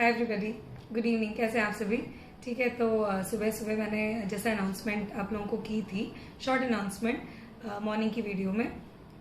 Hi everybody, good evening. कैसे हैं आप सभी? ठीक है, तो सुबह सुबह मैंने जैसा अनाउंसमेंट आप लोगों को की थी, शॉर्ट अनाउंसमेंट मॉर्निंग की वीडियो में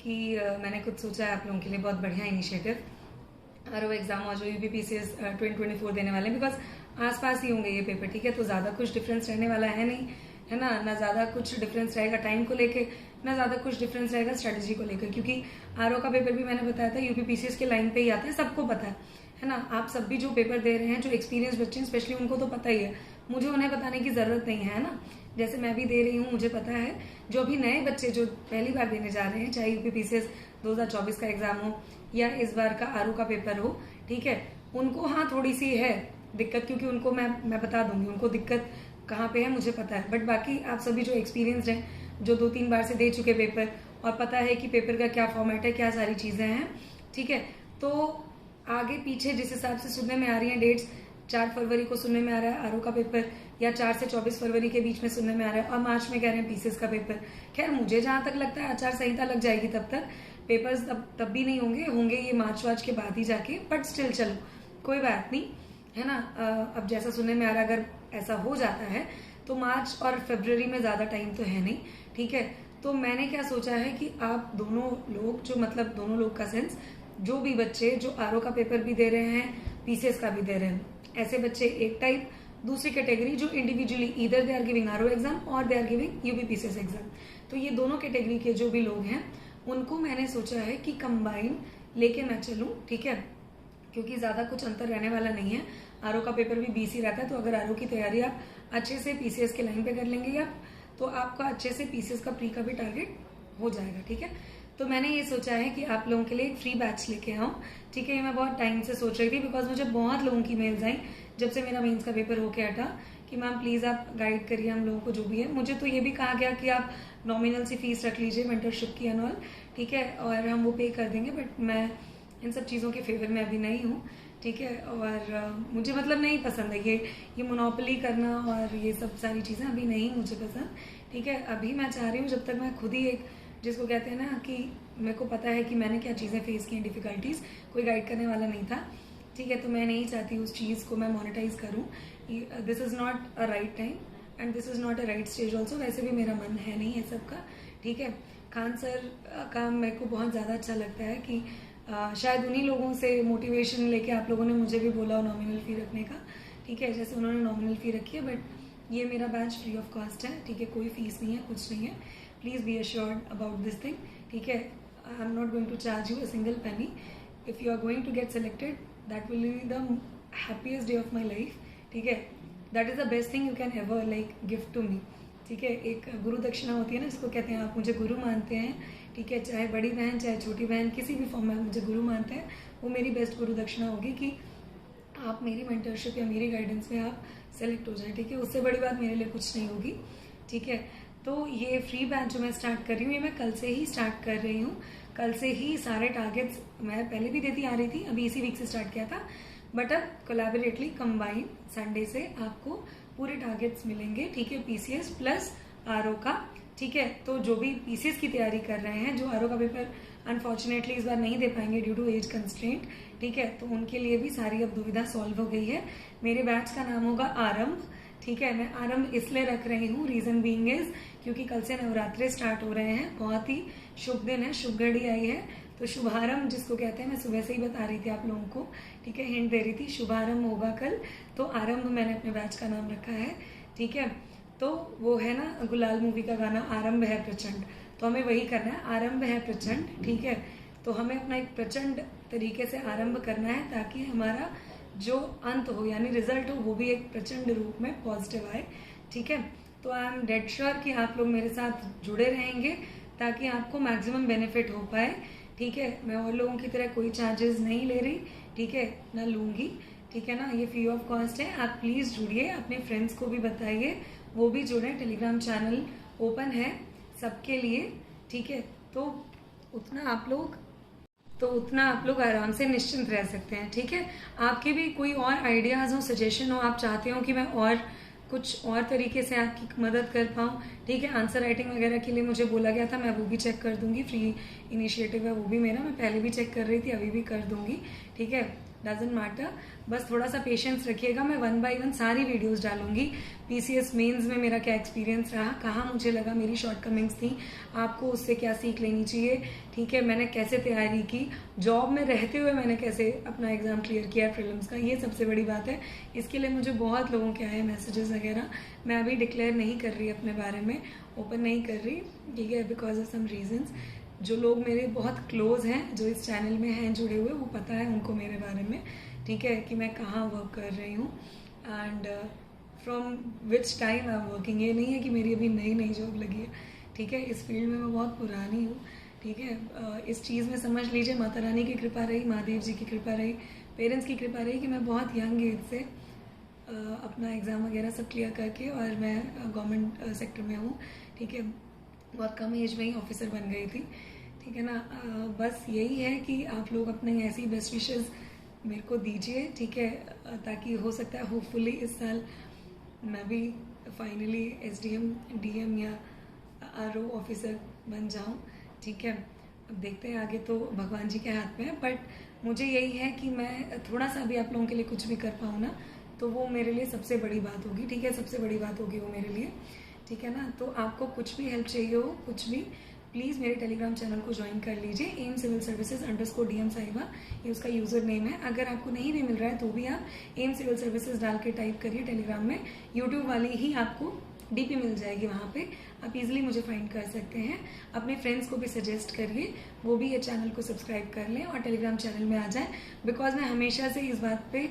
कि मैंने कुछ सोचा है आप लोगों के लिए बहुत बढ़िया इनिशिएटिव। आरओ एग्जाम और जो यूपीपीसीएस 2024 देने वाले हैं, बिकॉज आसपास ही होंगे ये पेपर। ठीक है, तो ज्यादा कुछ डिफरेंस रहने वाला है नहीं, है ना ज्यादा कुछ डिफरेंस रहेगा टाइम को लेके, ना ज्यादा कुछ डिफरेंस रहेगा स्ट्रेटेजी को लेकर, क्योंकि आरओ का पेपर भी मैंने बताया था यूपीपीसीएस के लाइन पे ही आता है, सबको पता है ना। आप सब भी जो पेपर दे रहे हैं, जो एक्सपीरियंस बच्चे हैं स्पेशली, उनको तो पता ही है, मुझे उन्हें बताने की जरूरत नहीं है ना। जैसे मैं भी दे रही हूँ, मुझे पता है। जो भी नए बच्चे जो पहली बार देने जा रहे हैं, चाहे यूपीपीसीएस 2024 का एग्जाम हो या इस बार का आरओ का पेपर हो, ठीक है, उनको हाँ थोड़ी सी है दिक्कत, क्योंकि उनको मैं बता दूंगी उनको दिक्कत कहाँ पे है, मुझे पता है। बट बाकी आप सभी जो एक्सपीरियंस्ड हैं, जो 2-3 बार से दे चुके पेपर और पता है कि पेपर का क्या फॉर्मेट है, क्या सारी चीजें हैं, ठीक है, तो आगे पीछे जिस हिसाब से सुनने में आ रही हैं डेट्स, 4 फरवरी को सुनने में आ रहा है आरओ का पेपर, या 4 से 24 फरवरी के बीच में सुनने में आ रहा है, और मार्च में कह रहे हैं पीसीएस का पेपर। खैर मुझे जहां तक लगता है आचार संहिता लग जाएगी तब तक, पेपर्स तब भी नहीं होंगे ये मार्च वार्च के बाद ही जाके, बट स्टिल चलो कोई बात नहीं, है ना। अब जैसा सुनने में आ रहा है, अगर ऐसा हो जाता है तो मार्च और फरवरी में ज्यादा टाइम तो है नहीं, ठीक है। तो मैंने क्या सोचा है कि आप दोनों लोग, जो मतलब दोनों लोग का सेंस, जो भी बच्चे जो आरओ का पेपर भी दे रहे हैं, पीसीएस का भी दे रहे हैं, ऐसे बच्चे एक टाइप, दूसरी कैटेगरी जो individually either they are giving RO exam और they are giving UPPCS exam. तो ये दोनों कैटेगरी के जो भी लोग हैं, उनको मैंने सोचा है कि कंबाइन लेके मैं चलूं, ठीक है, क्योंकि ज्यादा कुछ अंतर रहने वाला नहीं है। आरओ का पेपर भी 20 ही रहता है, तो अगर आरओ की तैयारी आप अच्छे से पीसीएस के लाइन पे कर लेंगे या तो आपका अच्छे से पीसीएस का प्री का भी टारगेट हो जाएगा, ठीक है। तो मैंने ये सोचा है कि आप लोगों के लिए एक फ्री बैच लेके आऊं, ठीक है। ये मैं बहुत टाइम से सोच रही थी, बिकॉज मुझे बहुत लोगों की मेल्स आई जब से मेरा मेंस का पेपर होके हटा कि मैम प्लीज आप गाइड करिए हम लोगों को जो भी है। मुझे तो ये भी कहा गया कि आप नॉमिनल सी फीस रख लीजिए मेंटरशिप की एंड ऑल, ठीक है, और हम वो पे कर देंगे। बट मैं इन सब चीज़ों के फेवर में अभी नहीं हूँ, ठीक है, और मुझे मतलब नहीं पसंद है ये मोनोपोली करना और ये सब सारी चीज़ें अभी नहीं मुझे पसंद, ठीक है। अभी मैं चाह रही हूँ जब तक मैं खुद ही एक, जिसको कहते हैं ना कि मेरे को पता है कि मैंने क्या चीज़ें फेस की, डिफिकल्टीज, कोई गाइड करने वाला नहीं था, ठीक है। तो मैं नहीं चाहती उस चीज़ को मैं मोनेटाइज करूँ। This is not a right time and this is not a right stage also. वैसे भी मेरा मन है नहीं है सबका, ठीक है। खान सर का मेरे को बहुत ज़्यादा अच्छा लगता है कि शायद उन्हीं लोगों से मोटिवेशन लेके आप लोगों ने मुझे भी बोला नॉमिनल फी रखने का, ठीक है, जैसे उन्होंने नॉमिनल फी रखी है। बट ये मेरा बैच फ्री ऑफ कॉस्ट है, ठीक है, कोई फीस नहीं है, कुछ नहीं है। Please be assured about this thing, ठीक है। I am not going to charge you a single penny. If you are going to get selected, that will be the happiest day of my life, ठीक है। That is the best thing you can ever like gift to me, ठीक है। एक गुरु दक्षिणा होती है ना, इसको कहते हैं, आप मुझे गुरु मानते हैं, ठीक है, चाहे बड़ी बहन चाहे छोटी बहन, किसी भी फॉर्म में आप मुझे गुरु मानते हैं, वो मेरी बेस्ट गुरु दक्षिणा होगी कि आप मेरी मेंटरशिप या मेरी गाइडेंस में आप सेलेक्ट हो जाए, ठीक है। उससे बड़ी बात मेरे लिए कुछ नहीं होगी, ठीक है। तो ये फ्री बैच जो मैं स्टार्ट कर रही हूँ, ये मैं कल से ही स्टार्ट कर रही हूँ। कल से ही सारे टारगेट्स मैं पहले भी देती आ रही थी, अभी इसी वीक से स्टार्ट किया था, बट अब कोलैबोरेटली कंबाइन संडे से आपको पूरे टारगेट्स मिलेंगे, ठीक है, पीसीएस प्लस आरओ का, ठीक है। तो जो भी पीसीएस की तैयारी कर रहे हैं, जो आरओ का पेपर अनफॉर्चुनेटली इस बार नहीं दे पाएंगे ड्यू टू एज कंस्ट्रेंट, ठीक है, तो उनके लिए भी सारी अब दुविधा सॉल्व हो गई है। मेरे बैच का नाम होगा आरंभ, ठीक है। मैं आरंभ इसलिए रख रही हूँ, रीजन बीइंग इज क्योंकि कल से नवरात्रे स्टार्ट हो रहे हैं, बहुत ही शुभ दिन है, शुभ घड़ी आई है, तो शुभारंभ जिसको कहते हैं, मैं सुबह से ही बता रही थी आप लोगों को, ठीक है, हिंट दे रही थी, शुभारंभ होगा कल, तो आरंभ मैंने अपने बैच का नाम रखा है, ठीक है। तो वो है ना गुलाल मूवी का गाना, आरंभ है प्रचंड, तो हमें वही करना है, आरंभ है प्रचंड, ठीक है। तो हमें अपना एक प्रचंड तरीके से आरंभ करना है, ताकि हमारा जो अंत हो यानी रिजल्ट हो, वो भी एक प्रचंड रूप में पॉजिटिव आए, ठीक है। तो आई एम डेड श्योर कि आप लोग मेरे साथ जुड़े रहेंगे ताकि आपको मैक्सिमम बेनिफिट हो पाए, ठीक है। मैं और लोगों की तरह कोई चार्जेस नहीं ले रही, ठीक है, ना लूंगी, ठीक है ना, ये फ्री ऑफ कॉस्ट है। आप प्लीज जुड़िए, अपने फ्रेंड्स को भी बताइए, वो भी जुड़े। टेलीग्राम चैनल ओपन है सबके लिए, ठीक है। तो उतना आप लोग आराम से निश्चिंत रह सकते हैं, ठीक है। आपके भी कोई और आइडियाज हो, सजेशन हो, आप चाहते हो कि मैं और कुछ और तरीके से आपकी मदद कर पाऊँ, ठीक है। आंसर राइटिंग वगैरह के लिए मुझे बोला गया था, मैं वो भी चेक कर दूंगी, फ्री इनिशिएटिव है वो भी मेरा, मैं पहले भी चेक कर रही थी, अभी भी कर दूंगी, ठीक है। डजेंट मैटर, बस थोड़ा सा पेशेंस रखिएगा। मैं 1 बाय 1 सारी वीडियोस डालूंगी। पीसीएस मेंस में मेरा क्या एक्सपीरियंस रहा, कहाँ मुझे लगा मेरी शॉर्टकमिंग्स थी, आपको उससे क्या सीख लेनी चाहिए, ठीक है, मैंने कैसे तैयारी की, जॉब में रहते हुए मैंने कैसे अपना एग्जाम क्लियर किया प्रीलिम्स का, ये सबसे बड़ी बात है। इसके लिए मुझे बहुत लोगों के आए मैसेजेस वगैरह। मैं अभी डिक्लेयर नहीं कर रही अपने बारे में, ओपन नहीं कर रही, ठीक है, बिकॉज ऑफ सम रीजंस। जो लोग मेरे बहुत क्लोज हैं, जो इस चैनल में हैं जुड़े हुए, वो पता है उनको मेरे बारे में, ठीक है, कि मैं कहाँ वर्क कर रही हूँ and from which time I am working. ये नहीं है कि मेरी अभी नई नई जॉब लगी है, ठीक है, इस फील्ड में मैं बहुत पुरानी हूँ, ठीक है। इस चीज़ में समझ लीजिए माता रानी की कृपा रही, महादेव जी की कृपा रही, पेरेंट्स की कृपा रही कि मैं बहुत यंग एज से अपना एग्ज़ाम वगैरह सब क्लियर करके, और मैं गवर्नमेंट सेक्टर में हूँ, ठीक है, बहुत कम एज में ही ऑफिसर बन गई थी, ठीक है ना। बस यही है कि आप लोग अपने ऐसी बेस्ट विशेस मेरे को दीजिए, ठीक है, ताकि हो सकता है होपफुली इस साल मैं भी फाइनली एसडीएम, डीएम या आरओ ऑफिसर बन जाऊं, ठीक है। अब देखते हैं आगे, तो भगवान जी के हाथ में है, बट मुझे यही है कि मैं थोड़ा सा भी आप लोगों के लिए कुछ भी कर पाऊँ ना, तो वो मेरे लिए सबसे बड़ी बात होगी, ठीक है, सबसे बड़ी बात होगी वो मेरे लिए, ठीक है ना। तो आपको कुछ भी हेल्प चाहिए हो, कुछ भी, प्लीज़ मेरे टेलीग्राम चैनल को ज्वाइन कर लीजिए, एम सिविल सर्विसेज _DM साहिबा, ये उसका यूज़र नेम है। अगर आपको नहीं भी मिल रहा है तो भी आप एम सिविल सर्विसेज डाल के टाइप करिए टेलीग्राम में, यूट्यूब वाली ही आपको डीपी मिल जाएगी, वहाँ पे आप इजीली मुझे फाइंड कर सकते हैं। अपने फ्रेंड्स को भी सजेस्ट करिए, वो भी ये चैनल को सब्सक्राइब कर लें और टेलीग्राम चैनल में आ जाएं, बिकॉज मैं हमेशा से इस बात पे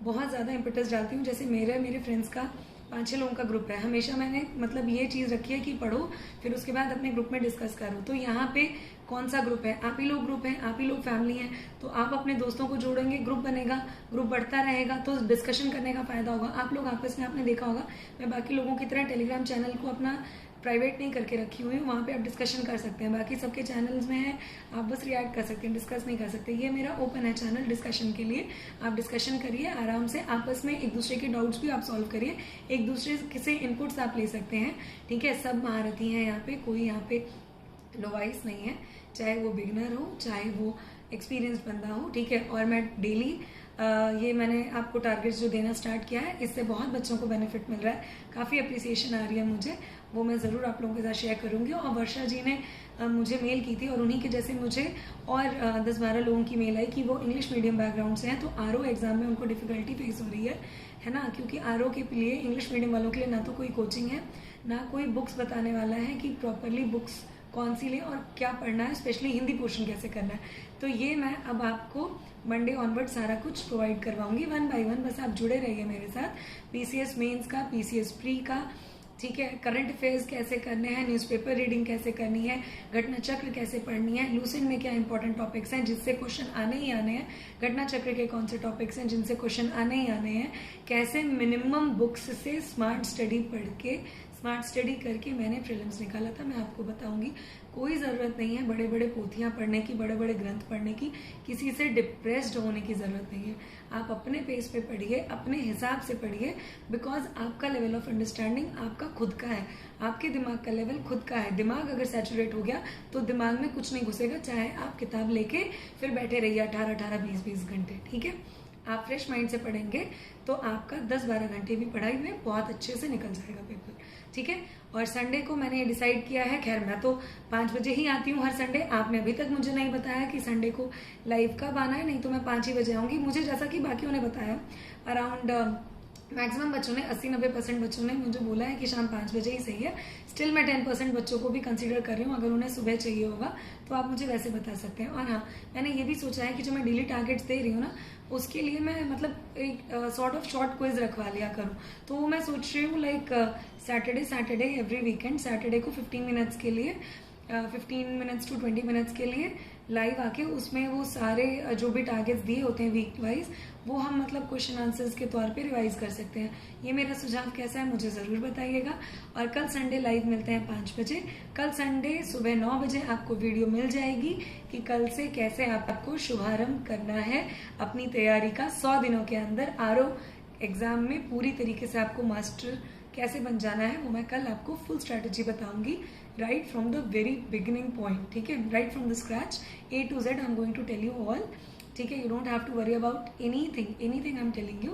बहुत ज़्यादा इंपॉर्टेंस डालती हूँ। जैसे मेरे फ्रेंड्स का 5-6 लोगों का ग्रुप है, हमेशा मैंने मतलब ये चीज़ रखी है कि पढ़ो फिर उसके बाद अपने ग्रुप में डिस्कस करो। तो यहाँ पे कौन सा ग्रुप है, आप ही लोग ग्रुप हैं, आप ही लोग फैमिली हैं, तो आप अपने दोस्तों को जोड़ेंगे, ग्रुप बनेगा, ग्रुप बढ़ता रहेगा, तो डिस्कशन करने का फायदा होगा। आप लोग आपस में, आपने देखा होगा, मैं बाकी लोगों की तरह टेलीग्राम चैनल को अपना प्राइवेट नहीं करके रखी हुई हूँ, वहाँ पे आप डिस्कशन कर सकते हैं। बाकी सबके चैनल्स में है, आप बस रिएक्ट कर सकते हैं, डिस्कस नहीं कर सकते। ये मेरा ओपन है चैनल डिस्कशन के लिए, आप डिस्कशन करिए आराम से, आपस में एक दूसरे के डाउट्स भी आप सॉल्व करिए, एक दूसरे से इनपुट्स आप ले सकते हैं, ठीक है। सब महारथी हैं यहाँ पे, कोई यहाँ पे नोवाइस नहीं है, चाहे वो बिगनर हो, चाहे वो एक्सपीरियंस बंदा हो, ठीक है। और मैं डेली ये मैंने आपको टारगेट्स जो देना स्टार्ट किया है, इससे बहुत बच्चों को बेनिफिट मिल रहा है, काफ़ी अप्रिसिएशन आ रही है मुझे, वो मैं ज़रूर आप लोगों के साथ शेयर करूंगी। और वर्षा जी ने मुझे मेल की थी, और उन्हीं के जैसे मुझे और 10-12 लोगों की मेल आई कि वो इंग्लिश मीडियम बैकग्राउंड से हैं, तो आरओ एग्जाम में उनको डिफिकल्टी फेस हो रही है ना, क्योंकि आरओ के लिए इंग्लिश मीडियम वालों के लिए ना तो कोई कोचिंग है, ना कोई बुक्स बताने वाला है कि प्रॉपरली बुक्स कौन सी लें और क्या पढ़ना है, स्पेशली हिंदी पोर्शन कैसे करना है। तो ये मैं अब आपको मंडे ऑनवर्ड सारा कुछ प्रोवाइड करवाऊंगी 1 बाय 1, बस आप जुड़े रहिए मेरे साथ। पीसीएस मेंस का, पीसीएस प्री का, ठीक है, करंट अफेयर्स कैसे करने हैं, न्यूज़पेपर रीडिंग कैसे करनी है, घटना चक्र कैसे पढ़नी है, लूसेंट में क्या इंपॉर्टेंट टॉपिक्स हैं जिससे क्वेश्चन आने ही आने हैं, घटना चक्र के कौन से टॉपिक्स हैं जिनसे क्वेश्चन आने ही आने हैं, कैसे मिनिमम बुक्स से स्मार्ट स्टडी पढ़ के, स्मार्ट स्टडी करके मैंने प्रीलिम्स निकाला था, मैं आपको बताऊंगी। कोई ज़रूरत नहीं है बड़े बड़े पोथियाँ पढ़ने की, बड़े बड़े ग्रंथ पढ़ने की, किसी से डिप्रेस्ड होने की ज़रूरत नहीं है। आप अपने पेस पे पढ़िए, अपने हिसाब से पढ़िए, बिकॉज आपका लेवल ऑफ अंडरस्टैंडिंग आपका खुद का है, आपके दिमाग का लेवल खुद का है। दिमाग अगर सैचुरेट हो गया तो दिमाग में कुछ नहीं घुसेगा, चाहे आप किताब लेके फिर बैठे रहिए 18-18, 20-20 घंटे, ठीक है। आप फ्रेश माइंड से पढ़ेंगे तो आपका 10-12 घंटे भी पढ़ाई में बहुत अच्छे से निकल जाएगा पेपर, ठीक है। और संडे को मैंने डिसाइड किया है, खैर मैं तो 5 बजे ही आती हूँ हर संडे, आपने अभी तक मुझे नहीं बताया कि संडे को लाइव कब आना है, नहीं तो मैं 5 ही बजे आऊंगी। मुझे जैसा कि बाकियों ने बताया, अराउंड मैक्सिमम बच्चों ने 80-90% बच्चों ने मुझे बोला है कि शाम 5 बजे ही सही है। स्टिल मैं 10% बच्चों को भी कंसीडर कर रही हूँ, अगर उन्हें सुबह चाहिए होगा तो आप मुझे वैसे बता सकते हैं। और हाँ, मैंने ये भी सोचा है कि जो मैं डेली टारगेट्स दे रही हूँ ना, उसके लिए मैं मतलब एक सॉर्ट ऑफ शॉर्ट क्विज रखवा लिया करूँ। तो वो मैं सोच रही हूँ like Saturday every weekend, Saturday को 15 मिनट्स के लिए, 15 मिनट्स to 20 मिनट्स के लिए लाइव आके उसमें वो सारे जो भी टारगेट्स दिए होते हैं वीक वाइज, वो हम मतलब क्वेश्चन आंसर्स के तौर पे रिवाइज कर सकते हैं। ये मेरा सुझाव कैसा है मुझे ज़रूर बताइएगा। और कल संडे लाइव मिलते हैं 5 बजे। कल संडे सुबह 9 बजे आपको वीडियो मिल जाएगी कि कल से कैसे आपको शुभारंभ करना है अपनी तैयारी का। 100 दिनों के अंदर आरओ एग्जाम में पूरी तरीके से आपको मास्टर कैसे बन जाना है, वो मैं कल आपको फुल स्ट्रेटेजी बताऊंगी, right from the very beginning point, ठीक है, right from the scratch A to Z I am going to tell you all, ठीक है, you don't have to worry about anything I am telling you.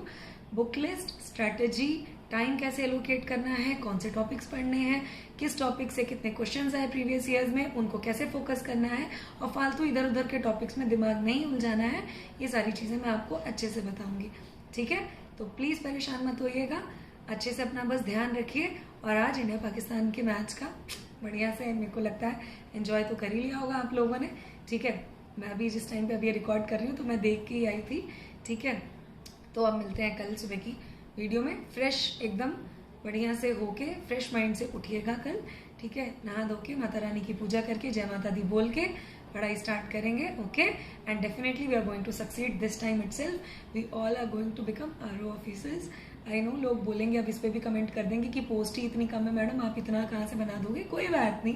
Book list, strategy, time कैसे allocate करना है, कौन से topics पढ़ने हैं, किस टॉपिक से कितने क्वेश्चंस आए प्रीवियस ईयर्स में, उनको कैसे फोकस करना है, और फालतू इधर उधर के टॉपिक्स में दिमाग नहीं उलझाना है, ये सारी चीज़ें मैं आपको अच्छे से बताऊंगी। ठीक है, तो प्लीज़ परेशान मत होइएगा, अच्छे से अपना बस ध्यान रखिए। और आज इंडिया पाकिस्तान के मैच का बढ़िया से मेरे को लगता है एंजॉय तो कर ही लिया होगा आप लोगों ने। ठीक है, मैं अभी जिस टाइम पे अभी रिकॉर्ड कर रही हूँ तो मैं देख के ही आई थी। ठीक है, तो अब मिलते हैं कल सुबह की वीडियो में, फ्रेश एकदम बढ़िया से होके फ्रेश माइंड से उठिएगा कल। ठीक है, नहा धो के माता रानी की पूजा करके जय माता दी बोल के पढ़ाई स्टार्ट करेंगे। Okay, and definitely we are going to succeed this time itself. We all are going to become RO officers. I know लोग बोलेंगे, अब इस पर भी कमेंट कर देंगे कि पोस्ट ही इतनी कम है मैडम, आप इतना कहाँ से बना दोगे। कोई बात नहीं,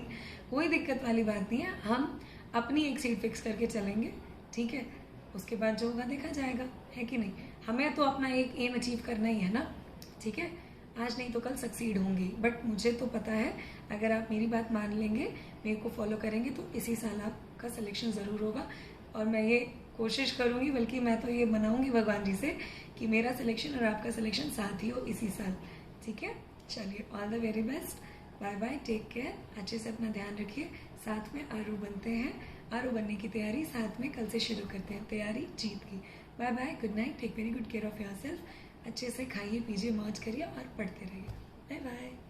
कोई दिक्कत वाली बात नहीं है, हम अपनी एक सीट फिक्स करके चलेंगे। ठीक है, उसके बाद जो होगा देखा जाएगा, है कि नहीं। हमें तो अपना एक एम अचीव करना ही है ना। ठीक है, आज नहीं तो कल सक्सीड होंगी, बट मुझे तो पता है अगर आप मेरी बात मान लेंगे, मेरे को फॉलो करेंगे, तो इसी साल आपका सिलेक्शन ज़रूर होगा। और मैं ये कोशिश करूँगी, बल्कि मैं तो ये मनाऊँगी भगवान जी से कि मेरा सिलेक्शन और आपका सिलेक्शन साथ ही हो इसी साल। ठीक है, चलिए, all the very best, bye bye, take care, अच्छे से अपना ध्यान रखिए। साथ में आरू बनते हैं, आरू बनने की तैयारी साथ में कल से शुरू करते हैं, तैयारी जीत की। Bye bye, good night, take very good care of yourself. अच्छे से खाइए पीजिए, मौज करिए और पढ़ते रहिए। Bye bye.